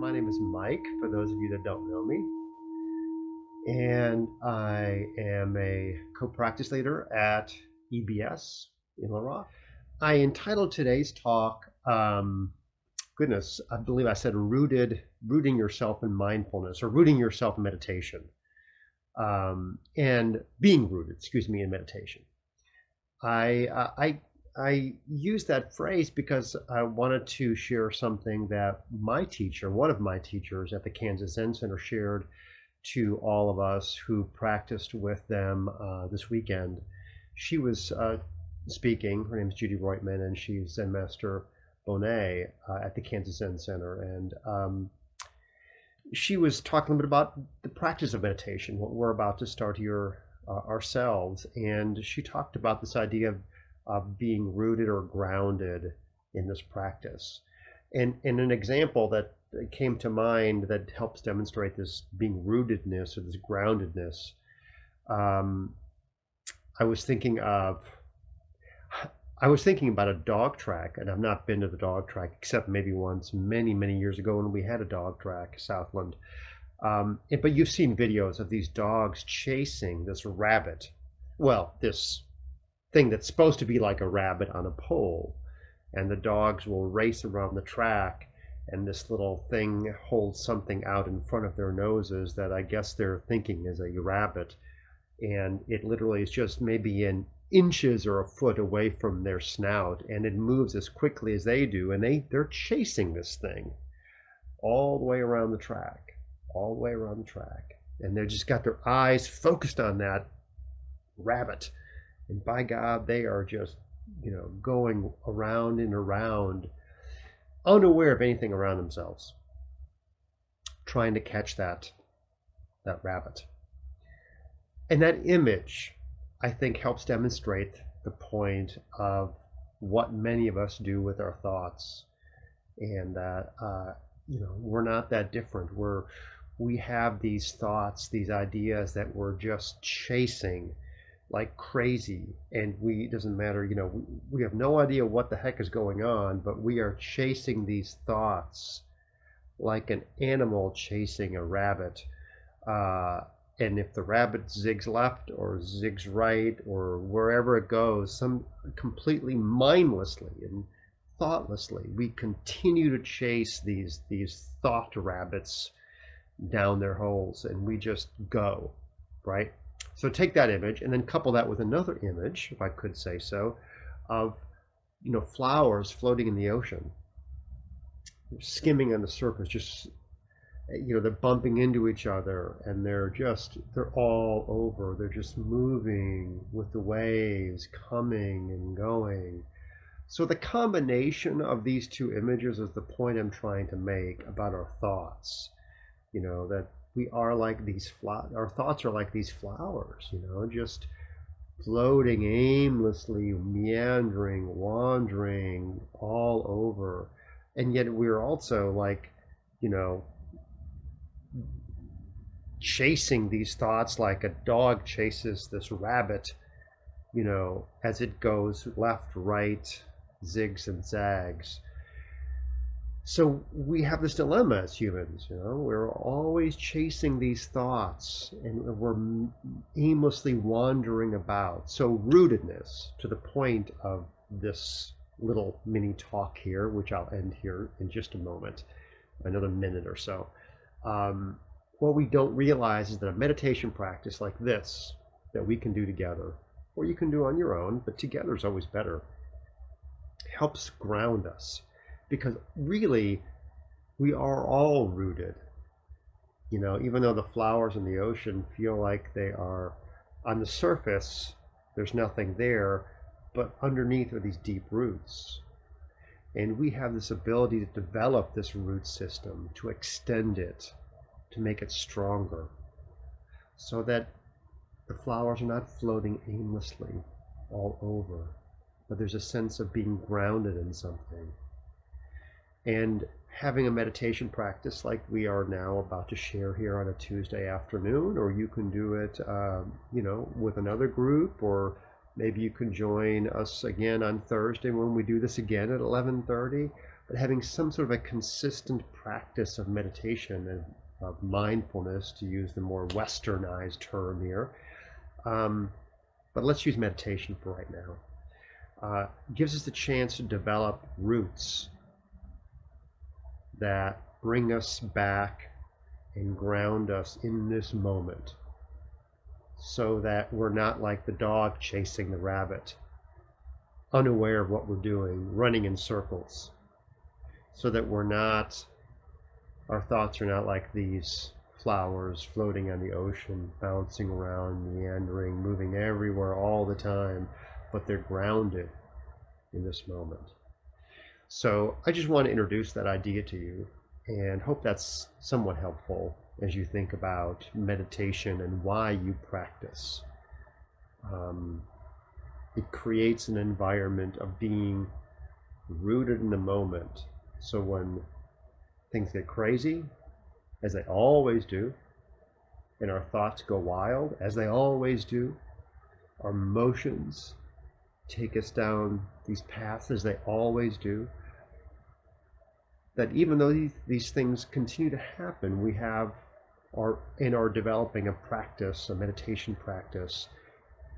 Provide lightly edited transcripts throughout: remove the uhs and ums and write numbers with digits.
My name is Mike, for those of you that don't know me. And I am a co-practice leader at EBS in Little Rock. I entitled today's talk, I believe I said rooting yourself in mindfulness, or rooting yourself in meditation. And being rooted, in meditation. I use that phrase because I wanted to share something that one of my teachers at the Kansas Zen Center, shared to all of us who practiced with them this weekend. She was speaking. Her name is Judy Reutman, and she's Zen Master Bonet at the Kansas Zen Center. And she was talking a bit about the practice of meditation, what we're about to start here ourselves. And she talked about this idea of being rooted or grounded in this practice. And an example that came to mind that helps demonstrate this being rootedness or this groundedness, I was thinking about a dog track, and I've not been to the dog track except maybe once many, many years ago when we had a dog track, Southland. But you've seen videos of these dogs chasing this rabbit. Well, this thing that's supposed to be like a rabbit on a pole, and the dogs will race around the track, and this little thing holds something out in front of their noses that I guess they're thinking is a rabbit, and it literally is just maybe in inches or a foot away from their snout, and it moves as quickly as they do, and they're chasing this thing all the way around the track, and they've just got their eyes focused on that rabbit. And by God, they are just, going around and around, unaware of anything around themselves, trying to catch that rabbit. And that image, I think, helps demonstrate the point of what many of us do with our thoughts. And that, we're not that different. We have these thoughts, these ideas that we're just chasing like crazy, and it doesn't matter, we have no idea what the heck is going on, but we are chasing these thoughts like an animal chasing a rabbit. And if the rabbit zigs left or zigs right or wherever it goes, completely mindlessly and thoughtlessly, we continue to chase these thought rabbits down their holes, and we just go, right? So take that image and then couple that with another image, if I could say so, of flowers floating in the ocean, skimming on the surface, just they're bumping into each other, and they're all over. They're just moving with the waves, coming and going. So the combination of these two images is the point I'm trying to make about our thoughts. That we are like our thoughts are like these flowers, just floating aimlessly, meandering, wandering all over. And yet we're also like, chasing these thoughts like a dog chases this rabbit, as it goes left, right, zigs and zags. So we have this dilemma as humans, we're always chasing these thoughts, and we're aimlessly wandering about. So rootedness, to the point of this little mini talk here, which I'll end here in just a moment, another minute or so. What we don't realize is that a meditation practice like this, that we can do together, or you can do on your own, but together is always better, helps ground us. Because really, we are all rooted. Even though the flowers in the ocean feel like they are on the surface, there's nothing there, but underneath are these deep roots. And we have this ability to develop this root system, to extend it, to make it stronger, so that the flowers are not floating aimlessly all over, but there's a sense of being grounded in something. And having a meditation practice like we are now about to share here on a Tuesday afternoon, or you can do it, with another group, or maybe you can join us again on Thursday when we do this again at 11:30. but having some sort of a consistent practice of meditation and of mindfulness, to use the more westernized term here. But let's use meditation for right now. Gives us the chance to develop roots that bring us back and ground us in this moment, so that we're not like the dog chasing the rabbit, unaware of what we're doing, running in circles, so that our thoughts are not like these flowers floating on the ocean, bouncing around, meandering, moving everywhere all the time, but they're grounded in this moment. So I just want to introduce that idea to you and hope that's somewhat helpful as you think about meditation and why you practice. It creates an environment of being rooted in the moment. So when things get crazy, as they always do, and our thoughts go wild, as they always do, our emotions take us down these paths, as they always do, that even though these things continue to happen, we are developing a practice, a meditation practice,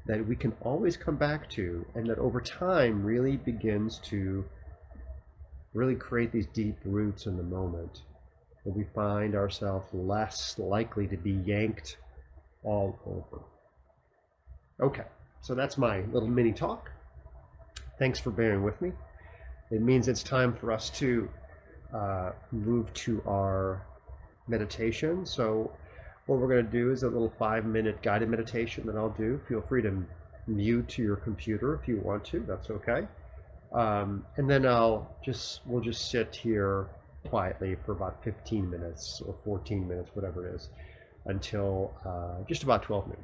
that we can always come back to, and that over time really begins to really create these deep roots in the moment, where we find ourselves less likely to be yanked all over. Okay, so that's my little mini talk. Thanks for bearing with me. It means it's time for us to move to our meditation. So what we're going to do is a little 5-minute guided meditation that I'll do. Feel free to mute your computer if you want to. That's okay. And then we'll just sit here quietly for about 15 minutes or 14 minutes, whatever it is, until just about 12 noon.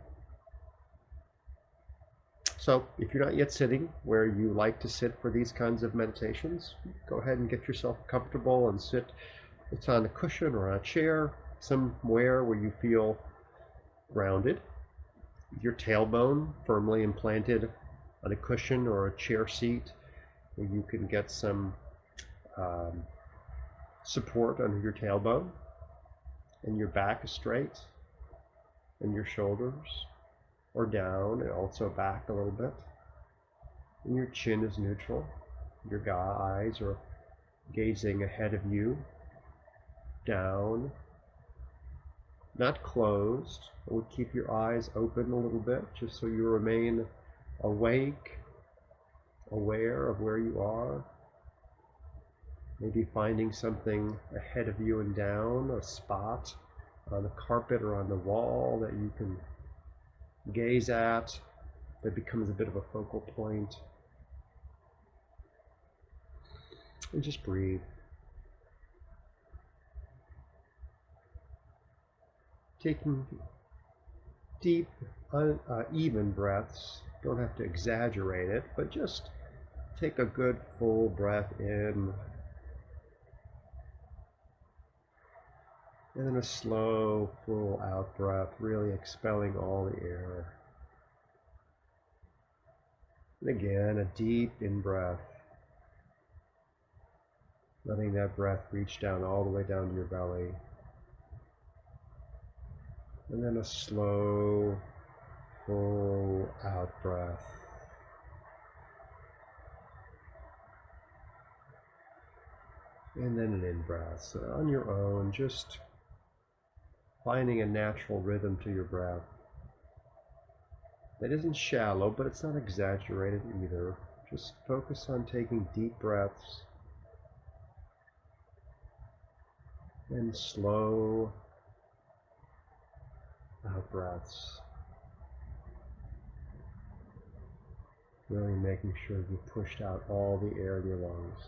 So if you're not yet sitting where you like to sit for these kinds of meditations, go ahead and get yourself comfortable and sit. It's on a cushion or on a chair, somewhere where you feel grounded. Your tailbone firmly implanted on a cushion or a chair seat, where you can get some support under your tailbone, and your back is straight, and your shoulders are down and also back a little bit, and your chin is neutral. Your eyes are gazing ahead of you, down, not closed. I would keep your eyes open a little bit, just so you remain awake, aware of where you are. Maybe finding something ahead of you and down, a spot on the carpet or on the wall that you can gaze at, that becomes a bit of a focal point. And just breathe. Taking deep, even breaths. Don't have to exaggerate it, but just take a good full breath in, and then a slow, full out breath, really expelling all the air. And again, a deep in breath, letting that breath reach down all the way down to your belly. And then a slow, full out breath. And then an in breath. So on your own, just finding a natural rhythm to your breath that isn't shallow, but it's not exaggerated either. Just focus on taking deep breaths and slow out breaths. Really making sure you pushed out all the air in your lungs.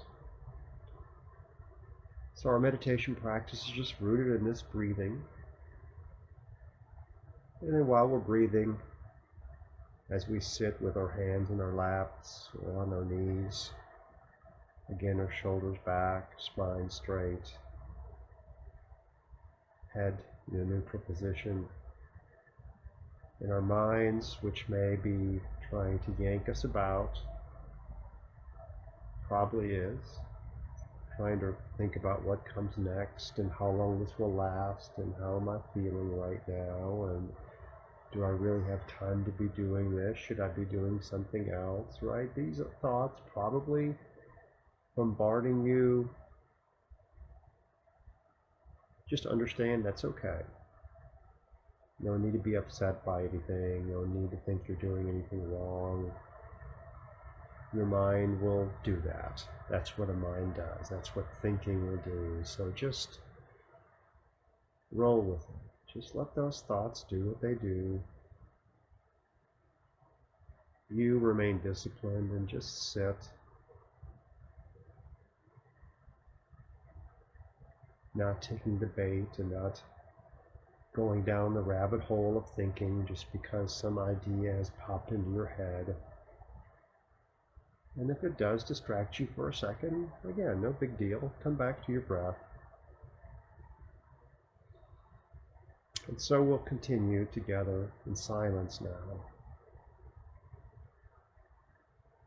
So our meditation practice is just rooted in this breathing. And then while we're breathing, as we sit with our hands in our laps or on our knees, again, our shoulders back, spine straight, head in a neutral position, in our minds, which may be trying to yank us about, probably is, trying to think about what comes next and how long this will last and how am I feeling right now and do I really have time to be doing this? Should I be doing something else, right? These are thoughts probably bombarding you. Just understand that's okay. No need to be upset by anything. No need to think you're doing anything wrong. Your mind will do that. That's what a mind does. That's what thinking will do. So just roll with it. Just let those thoughts do what they do. You remain disciplined and just sit. Not taking the bait and not going down the rabbit hole of thinking just because some idea has popped into your head. And if it does distract you for a second, again, no big deal. Come back to your breath. And so we'll continue together in silence now,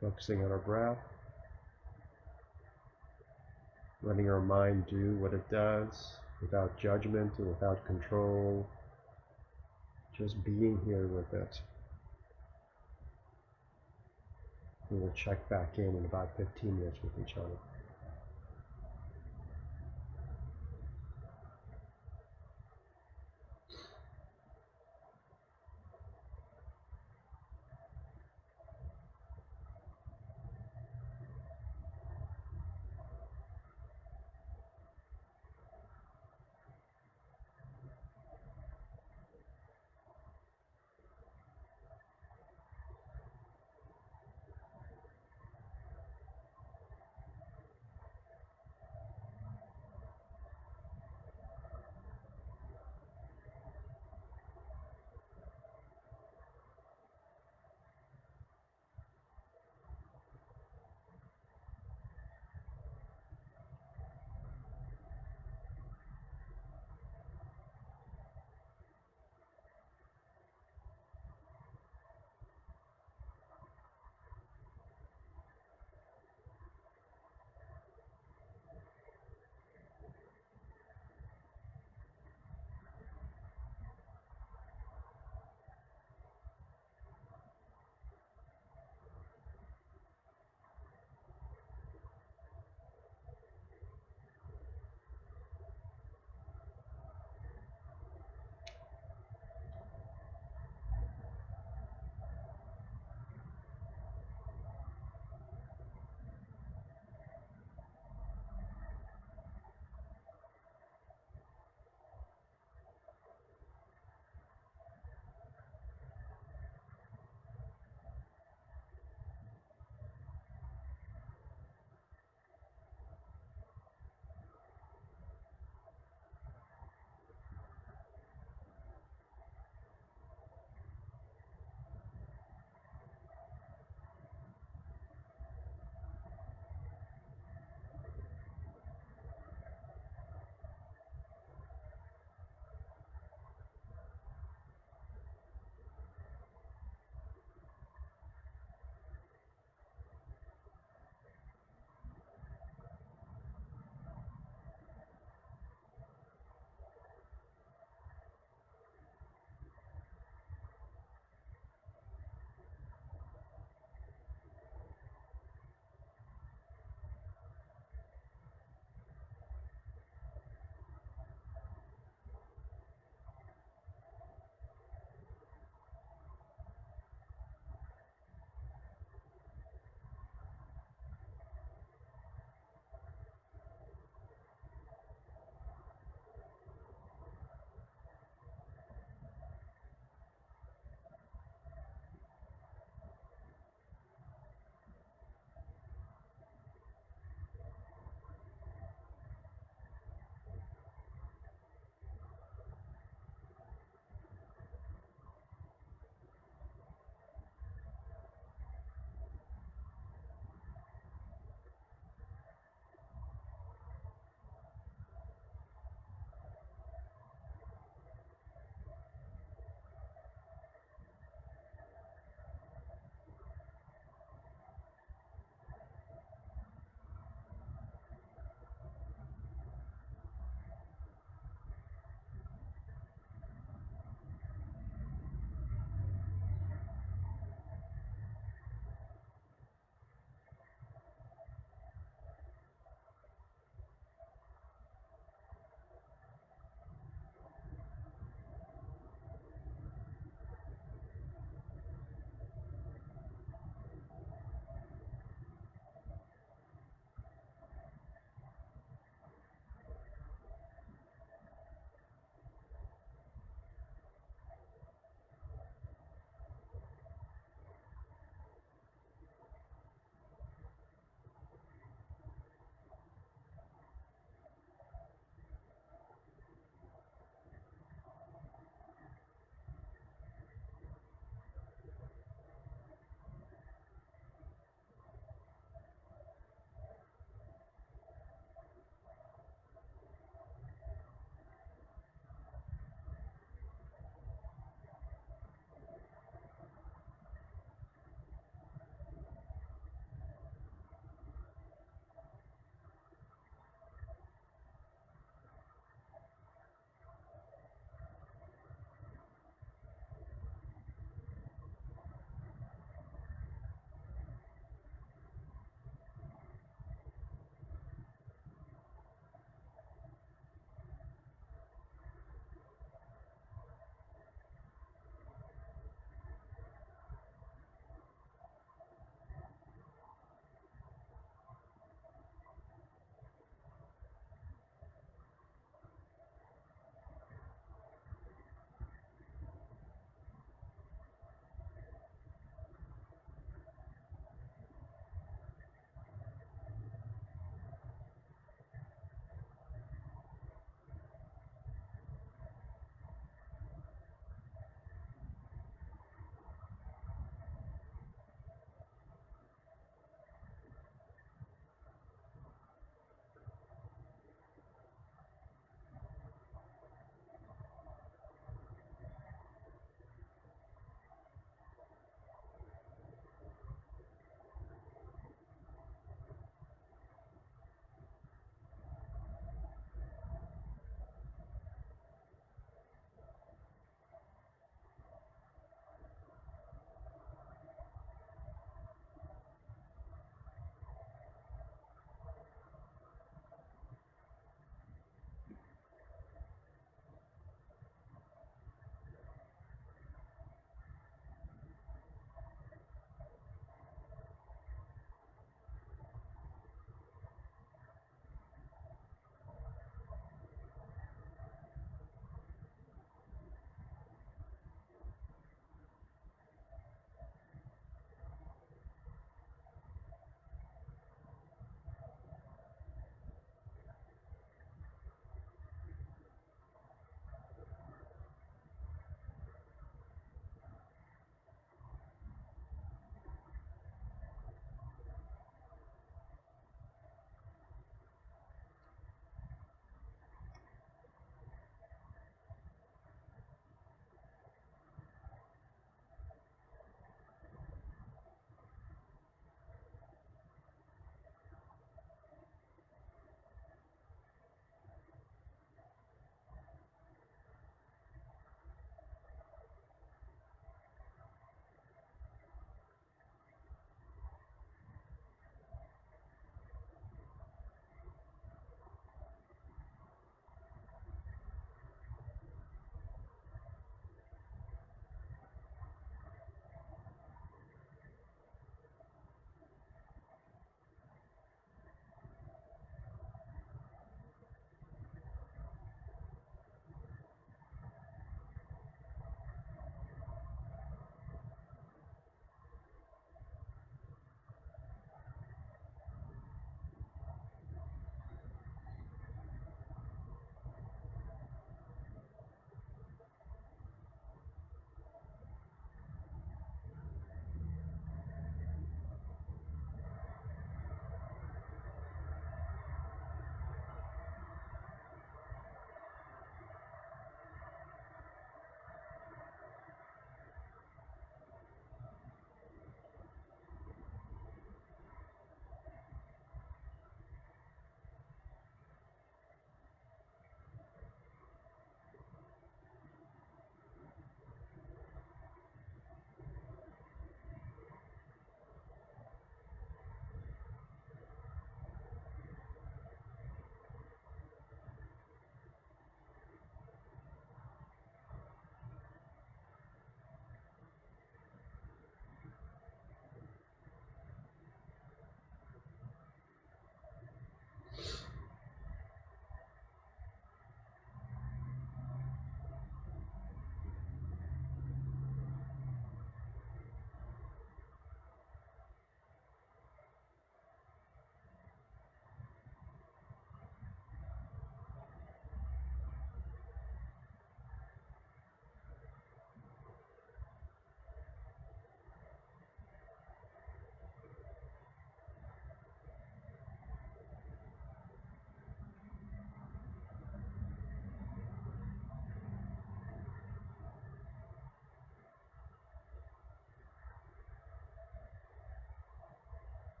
focusing on our breath, letting our mind do what it does without judgment and without control, just being here with it. And we'll check back in about 15 minutes with each other.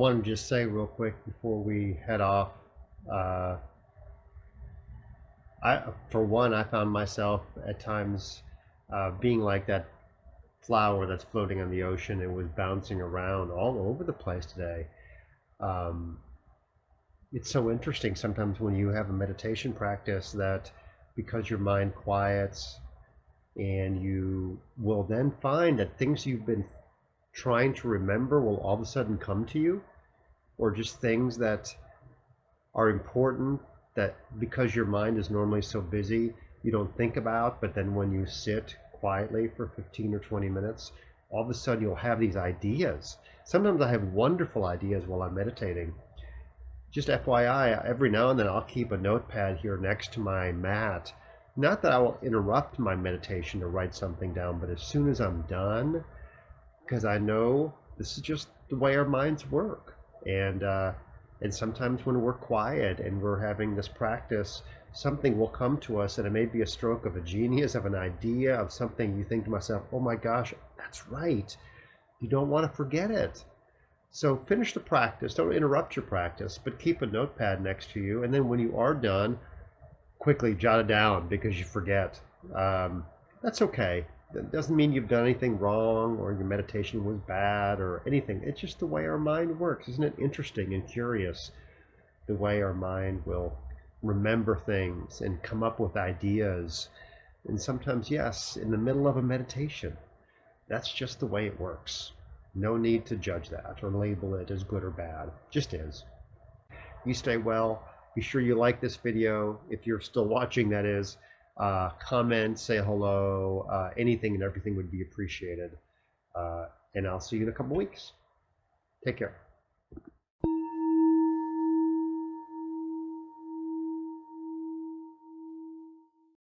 wanted to just say real quick before we head off, for one, I found myself at times being like that flower that's floating on the ocean. It was bouncing around all over the place today. Um, it's so interesting sometimes when you have a meditation practice that because your mind quiets, and you will then find that things you've been trying to remember will all of a sudden come to you, or just things that are important that because your mind is normally so busy you don't think about, but then when you sit quietly for 15 or 20 minutes, all of a sudden you'll have these ideas. Sometimes I have wonderful ideas while I'm meditating. Just FYI, every now and then I'll keep a notepad here next to my mat. Not that I will interrupt my meditation to write something down, but as soon as I'm done, because I know this is just the way our minds work. And sometimes when we're quiet and we're having this practice, something will come to us, and it may be a stroke of a genius, of an idea, of something you think to myself, oh my gosh, that's right. You don't want to forget it. So finish the practice. Don't interrupt your practice, but keep a notepad next to you. And then when you are done, quickly jot it down because you forget. That's okay. That doesn't mean you've done anything wrong or your meditation was bad or anything. It's just the way our mind works. Isn't it interesting and curious the way our mind will remember things and come up with ideas? And sometimes, yes, in the middle of a meditation. That's just the way it works. No need to judge that or label it as good or bad. Just is. You stay well. Be sure you like this video. If you're still watching, that is. Comment, say hello. Anything and everything would be appreciated. And I'll see you in a couple weeks. Take care.